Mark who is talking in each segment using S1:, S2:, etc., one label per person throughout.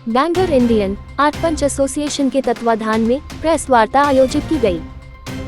S1: Banger Indian art पंच association के तत्वाधान में प्रेस वार्ता आयोजित की गई।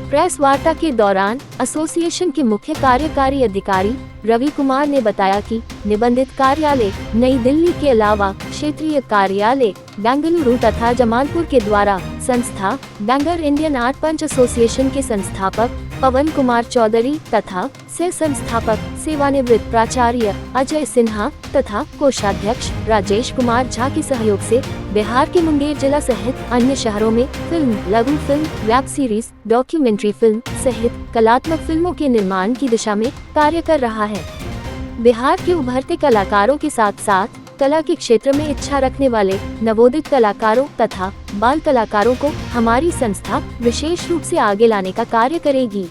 S1: प्रेस वार्ता के दौरान एसोसिएशन के मुख्य कार्यकारी अधिकारी रवि कुमार ने बताया कि निबंधित कार्यालय नई दिल्ली के अलावा क्षेत्रीय कार्यालय बेंगलुरु तथा जमालपुर के द्वारा संस्था बैंगर इंडियन आर्ट पंच एसोसिएशन के संस्थापक पवन कुमार चौधरी तथा सह संस्थापक सेवानिवृत्त प्राचार्य अजय सिन्हा तथा कोषाध्यक्ष राजेश कुमार झा के सहयोग से बिहार के मुंगेर जिला सहित अन्य शहरों में फिल्म, लघु film, web series, documentary film सहित कलात्मक फिल्मों के निर्माण की दिशा में कार्य कर रहा है। बिहार के उभरते कलाकारों के साथ साथ कला के क्षेत्र में इच्छा रखने वाले नवोदित कलाकारों तथा बाल कलाकारों को हमारी संस्था विशेष रूप से आगे लाने का कार्य करेगी।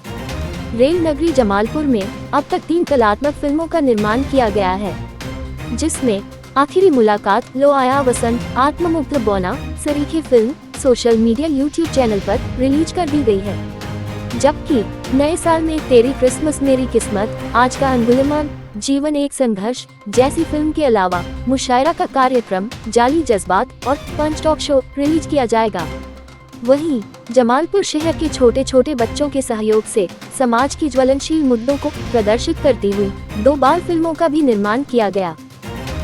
S1: रेल नगरी जमालपुर में अब तक 3 कलात्मक फिल्मों का निर्माण किया गया है, जिसमें आखिरी मुलाकात, लो आया वसंत, आत्ममुग्ध बौना सरीखे film social media YouTube channel पर रिलीज कर दी गई है। जबकि नए साल में तेरी क्रिसमस मेरी किस्मत, आज का अंगुलिमाल, जीवन एक संघर्ष जैसी फिल्म के अलावा मुशायरा का कार्यक्रम, जाली जज्बात और पंच टॉक शो रिलीज किया जाएगा। वहीं जमालपुर शहर के छोटे छोटे बच्चों के सहयोग से समाज की ज्वलनशील मुद्दों को प्रदर्शित करती हुई 2 बाल फिल्मों का भी निर्माण किया गया।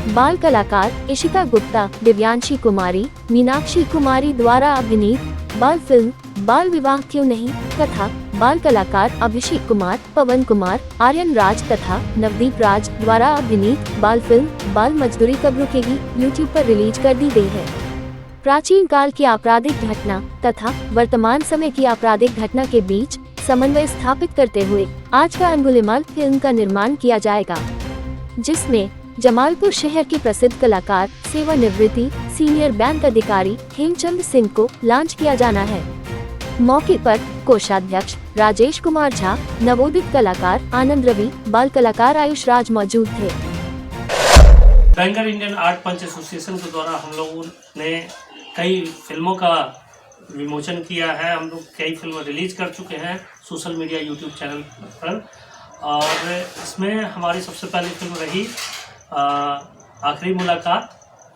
S1: बाल कलाकार इशिता गुप्ता, दिव्यांशी कुमारी, मीनाक्षी कुमारी द्वारा अभिनीत बाल फिल्म बाल विवाह क्यों नहीं तथा बाल कलाकार अभिषेक कुमार, पवन कुमार, आर्यन राज तथा नवदीप राज द्वारा अभिनीत बाल फिल्म बाल मजदूरी कब रुकेगी यूट्यूब पर रिलीज कर दी गई है। प्राचीन काल की आपराधिक घटना तथा वर्तमान समय की आपराधिक घटना के बीच समन्वय स्थापित करते हुए आज का अंगुलिमाल फिल्म का निर्माण किया जाएगा, जिसमें जमालपुर शहर के प्रसिद्ध कलाकार सेवानिवृत्ति सीनियर बैंक अधिकारी हेमचंद सिंह को लॉन्च किया जाना है। मौके पर कोषाध्यक्ष राजेश कुमार झा, नवोदित कलाकार आनंद रवि, बाल कलाकार आयुष राज मौजूद थे।
S2: बैंगर इंडियन आर्ट पंच एसोसिएशन के द्वारा हम लोगों ने कई फिल्मों का विमोचन किया है। हम लोग कई फिल्में रिलीज कर चुके हैं सोशल मीडिया यूट्यूब चैनल पर, और इसमें हमारी सबसे पहली फिल्म रही आखिरी मुलाकात।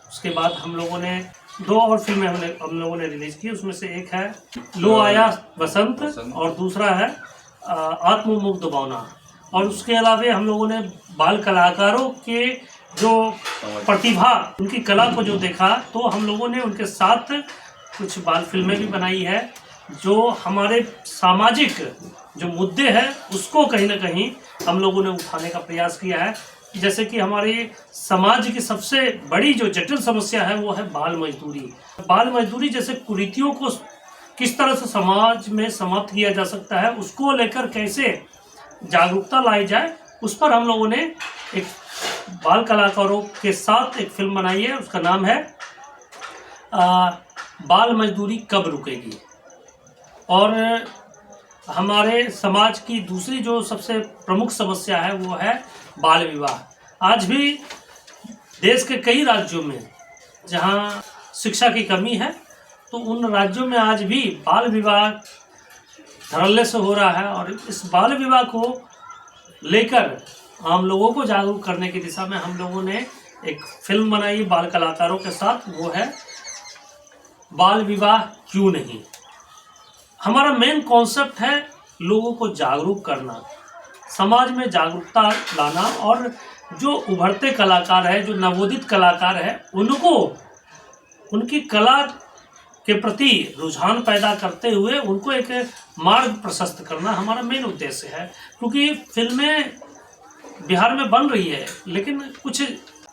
S2: उसके बाद हम लोगों ने 2 और फिल्में हम लोगों ने रिलीज की। उसमें से एक है लो आया वसंत और दूसरा है आत्ममुग्ध बौना। और उसके अलावा हम लोगों ने बाल कलाकारों के जो प्रतिभा, उनकी कला को जो देखा, तो हम लोगों ने उनके साथ कुछ बाल फिल्में भी बनाई है, जो हमारे सामाजिक जो मुद्दे हैं उसको कहीं ना कहीं हम लोगों ने उठाने का प्रयास किया है। जैसे कि हमारे समाज की सबसे बड़ी जो जटिल समस्या है वो है बाल मजदूरी। बाल मजदूरी जैसे कुरीतियों को किस तरह से समाज में समाप्त किया जा सकता है, उसको लेकर कैसे जागरूकता लाई जाए, उस पर हम लोगों ने एक बाल कलाकारों के साथ एक फिल्म बनाई है। उसका नाम है बाल मजदूरी कब रुकेगी। और हमारे समाज की दूसरी जो सबसे प्रमुख समस्या है वो है बाल विवाह। आज भी देश के कई राज्यों में जहां शिक्षा की कमी है, तो उन राज्यों में आज भी बाल विवाह धड़ल्ले से हो रहा है। और इस बाल विवाह को लेकर आम लोगों को जागरूक करने की दिशा में हम लोगों ने एक फिल्म बनाई बाल कलाकारों के साथ, वो है बाल विवाह क्यों नहीं। हमारा मेन कॉन्सेप्ट है लोगों को जागरूक करना, समाज में जागरूकता लाना, और जो उभरते कलाकार है, जो नवोदित कलाकार है, उनको उनकी कला के प्रति रुझान पैदा करते हुए उनको एक मार्ग प्रशस्त करना हमारा मेन उद्देश्य है। क्योंकि फिल्में बिहार में बन रही है, लेकिन कुछ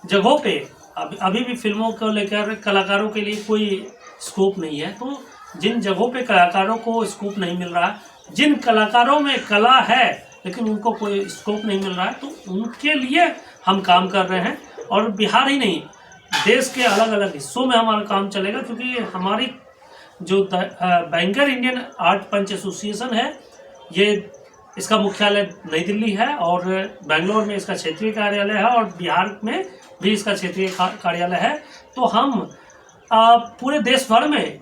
S2: जगहों पे अभी भी फिल्मों को लेकर कलाकारों के लिए कोई स्कोप नहीं है। तो जिन जगहों पे कलाकारों को स्कोप नहीं मिल रहा, जिन कलाकारों में कला है लेकिन उनको कोई स्कोप नहीं मिल रहा है, तो उनके लिए हम काम कर रहे हैं। और बिहार ही नहीं, देश के अलग अलग हिस्सों में हमारा काम चलेगा। क्योंकि हमारी जो बैंगर इंडियन आर्ट पंच एसोसिएशन है, ये इसका मुख्यालय नई दिल्ली है और बेंगलोर में इसका क्षेत्रीय कार्यालय है, और बिहार में भी इसका क्षेत्रीय कार्यालय है। तो हम पूरे देश भर में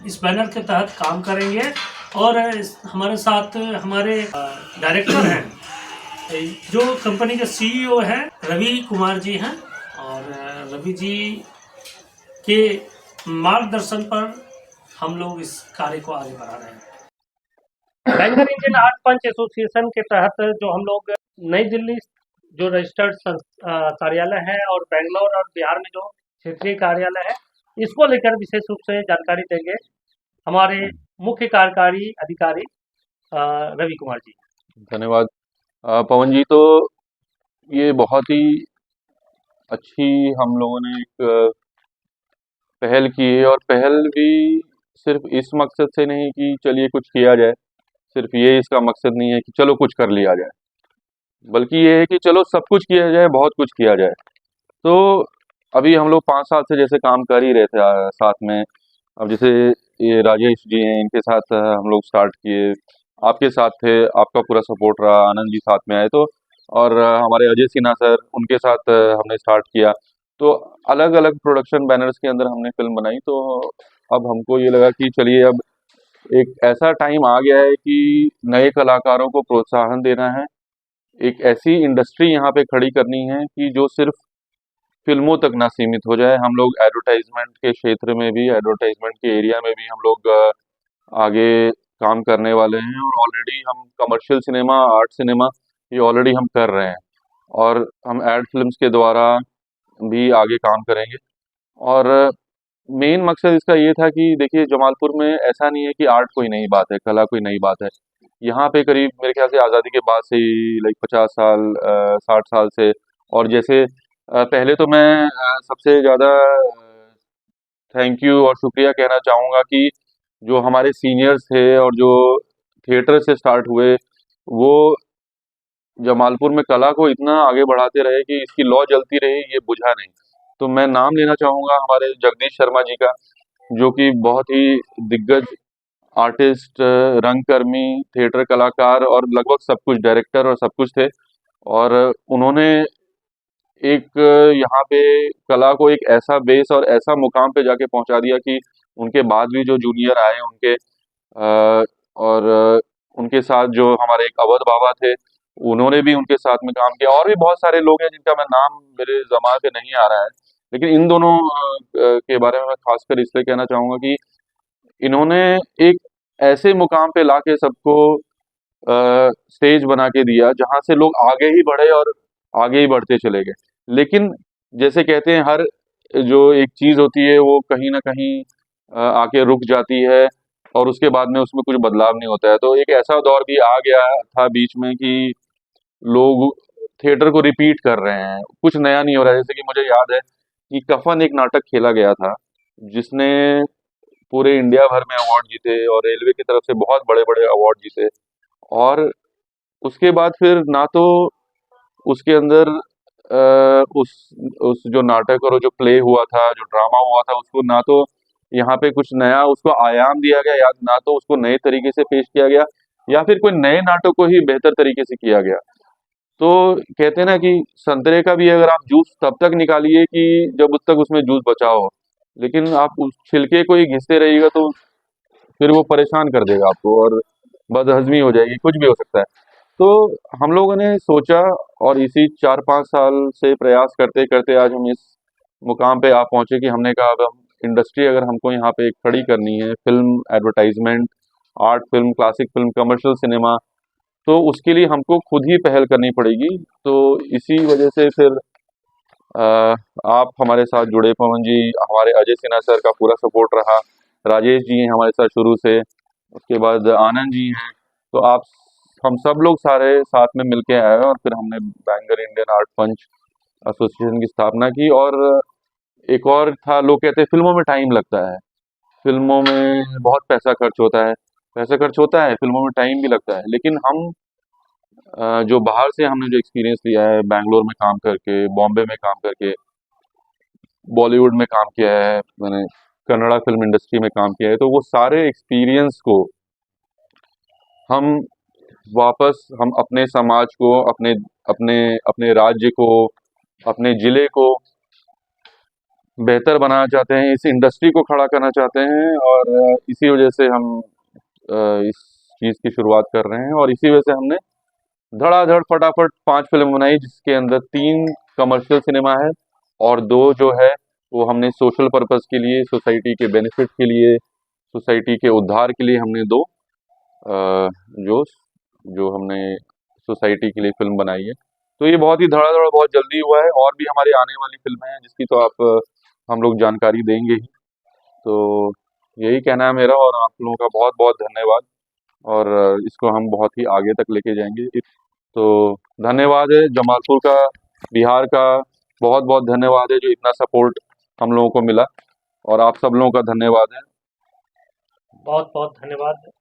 S2: इस बैनर के तहत काम करेंगे। और हमारे साथ हमारे डायरेक्टर हैं, जो कंपनी के CEO हैं रवि कुमार जी हैं। और रवि जी के मार्गदर्शन पर हम लोग इस कार्य को आगे बढ़ा रहे हैं। बैंगर इंडियन आर्ट पंच एसोसिएशन के तहत जो हम लोग नई दिल्ली जो रजिस्टर्ड कार्यालय है और बेंगलोर और बिहार में जो क्षेत्रीय कार्यालय है, इसको लेकर विशेष रूप से जानकारी देंगे हमारे मुख्य कार्यकारी अधिकारी रवि कुमार जी।
S3: धन्यवाद पवन जी। तो ये बहुत ही अच्छी हम लोगों ने एक पहल की है, और पहल भी सिर्फ इस मकसद से नहीं कि चलिए कुछ किया जाए, सिर्फ ये इसका मकसद नहीं है कि चलो कुछ कर लिया जाए, बल्कि ये है कि चलो सब कुछ किया जाए, बहुत कुछ किया जाए। तो अभी हम लोग 5 साल से जैसे काम कर ही रहे थे साथ में। अब जैसे ये राजेश जी हैं, इनके साथ हम लोग स्टार्ट किए, आपके साथ थे, आपका पूरा सपोर्ट रहा, आनंद जी साथ में आए तो, और हमारे अजय सिन्हा सर, उनके साथ हमने स्टार्ट किया। तो अलग अलग प्रोडक्शन बैनर्स के अंदर हमने फिल्म बनाई। तो अब हमको ये लगा कि चलिए अब एक ऐसा टाइम आ गया है कि नए कलाकारों को प्रोत्साहन देना है, एक ऐसी इंडस्ट्री यहाँ पे खड़ी करनी है कि जो सिर्फ फिल्मों तक ना सीमित हो जाए। हम लोग एडवर्टाइजमेंट के क्षेत्र में भी, एडवर्टाइजमेंट के एरिया में भी हम लोग आगे काम करने वाले हैं, और ऑलरेडी हम कमर्शियल सिनेमा, आर्ट सिनेमा, ये ऑलरेडी हम कर रहे हैं, और हम एड फिल्म्स के द्वारा भी आगे काम करेंगे। और मेन मकसद इसका ये था कि देखिए, जमालपुर में ऐसा नहीं है कि आर्ट कोई नई बात है, कला कोई नई बात है। यहाँ पे करीब मेरे ख्याल से आज़ादी के बाद से ही लाइक 50 साल 60 साल से, और जैसे पहले तो मैं सबसे ज़्यादा थैंक यू और शुक्रिया कहना चाहूँगा कि जो हमारे सीनियर्स थे और जो थिएटर से स्टार्ट हुए, वो जमालपुर में कला को इतना आगे बढ़ाते रहे कि इसकी लौ जलती रही, ये बुझा नहीं। तो मैं नाम लेना चाहूँगा हमारे जगदीश शर्मा जी का, जो कि बहुत ही दिग्गज आर्टिस्ट, रंगकर्मी, थिएटर कलाकार और लगभग सब कुछ, डायरेक्टर और सब कुछ थे। और उन्होंने एक यहाँ पे कला को एक ऐसा बेस और ऐसा मुकाम पे जाके पहुंचा दिया कि उनके बाद भी जो जूनियर आए उनके और उनके साथ जो हमारे एक अवध बाबा थे, उन्होंने भी उनके साथ में काम किया, और भी बहुत सारे लोग हैं जिनका मैं नाम मेरे ज़बान पे नहीं आ रहा है, लेकिन इन दोनों के बारे में मैं खासकर इसलिए कहना चाहूँगा कि इन्होंने एक ऐसे मुकाम पे लाके सबको स्टेज बना के दिया जहाँ से लोग आगे ही बढ़े और आगे ही बढ़ते चले गए। लेकिन जैसे कहते हैं, हर जो एक चीज़ होती है वो कहीं न कहीं आके रुक जाती है, और उसके बाद में उसमें कुछ बदलाव नहीं होता है। तो एक ऐसा दौर भी आ गया था बीच में कि लोग थिएटर को रिपीट कर रहे हैं, कुछ नया नहीं हो रहा है। जैसे कि मुझे याद है कि कफन एक नाटक खेला गया था, जिसने पूरे इंडिया भर में अवार्ड जीते और रेलवे की तरफ से बहुत बड़े-बड़े अवार्ड जीते। और उसके बाद फिर ना तो उसके अंदर उस जो नाटक और जो प्ले हुआ था, जो ड्रामा हुआ था, उसको ना तो यहाँ पे कुछ नया उसको आयाम दिया गया, या ना तो उसको नए तरीके से पेश किया गया, या फिर कोई नए नाटक को ही बेहतर तरीके से किया गया। तो कहते हैं ना कि संतरे का भी अगर आप जूस तब तक निकालिए कि जब उस तक उसमें जूस बचा हो, लेकिन आप उस छिलके को ही घिसते रहिएगा तो फिर वो परेशान कर देगा आपको, और बदहज़मी हो जाएगी, कुछ भी हो सकता है। तो हम लोगों ने सोचा, और इसी 4-5 साल से प्रयास करते-करते आज हम इस मुकाम पे आ पहुँचे कि हमने कहा अब हम इंडस्ट्री अगर हमको यहाँ पे खड़ी करनी है, film, advertisement, art film, classic film, commercial cinema, तो उसके लिए हमको खुद ही पहल करनी पड़ेगी। तो इसी वजह से फिर अ, आप हमारे साथ जुड़े पवन जी, हमारे अजय सिन्हा सर का पूरा सपोर्ट रहा, राजेश जी हैं हमारे साथ शुरू से, उसके बाद आनंद जी हैं। तो आप, हम सब लोग सारे साथ में मिलके आए, और फिर हमने बैंगर इंडियन आर्ट पंच एसोसिएशन की स्थापना की। और एक और था, लोग कहते हैं फिल्मों में टाइम लगता है, फिल्मों में बहुत पैसा खर्च होता है, पैसा खर्च होता है, फिल्मों में टाइम भी लगता है, लेकिन हम जो बाहर से हमने जो एक्सपीरियंस लिया है, बैंगलोर में काम करके, बॉम्बे में काम करके, बॉलीवुड में काम किया है मैंने, कन्नड़ा फिल्म इंडस्ट्री में काम किया है, तो वो सारे एक्सपीरियंस को हम वापस हम अपने समाज को, अपने अपने अपने राज्य को, अपने ज़िले को बेहतर बनाना चाहते हैं, इस इंडस्ट्री को खड़ा करना चाहते हैं, और इसी वजह से हम इस चीज़ की शुरुआत कर रहे हैं। और इसी वजह से हमने धड़ाधड़ फटाफट 5 फिल्म बनाई, जिसके अंदर 3 कमर्शियल सिनेमा है और 2 जो है वो हमने सोशल पर्पस के लिए, सोसाइटी के बेनिफिट के लिए, सोसाइटी के उद्धार के लिए हमने दो जो जो हमने सोसाइटी के लिए फिल्म बनाई है। तो ये बहुत ही धड़ाधड़ बहुत जल्दी हुआ है, और भी हमारी आने वाली फिल्में हैं जिसकी तो आप हम लोग जानकारी देंगे ही। तो यही कहना है मेरा, और आप लोगों का बहुत बहुत धन्यवाद, और इसको हम बहुत ही आगे तक लेके जाएंगे। तो धन्यवाद है जमालपुर का, बिहार का, बहुत बहुत धन्यवाद है जो इतना सपोर्ट हम लोगों को मिला, और आप सब लोगों का धन्यवाद है।
S2: बहुत बहुत धन्यवाद।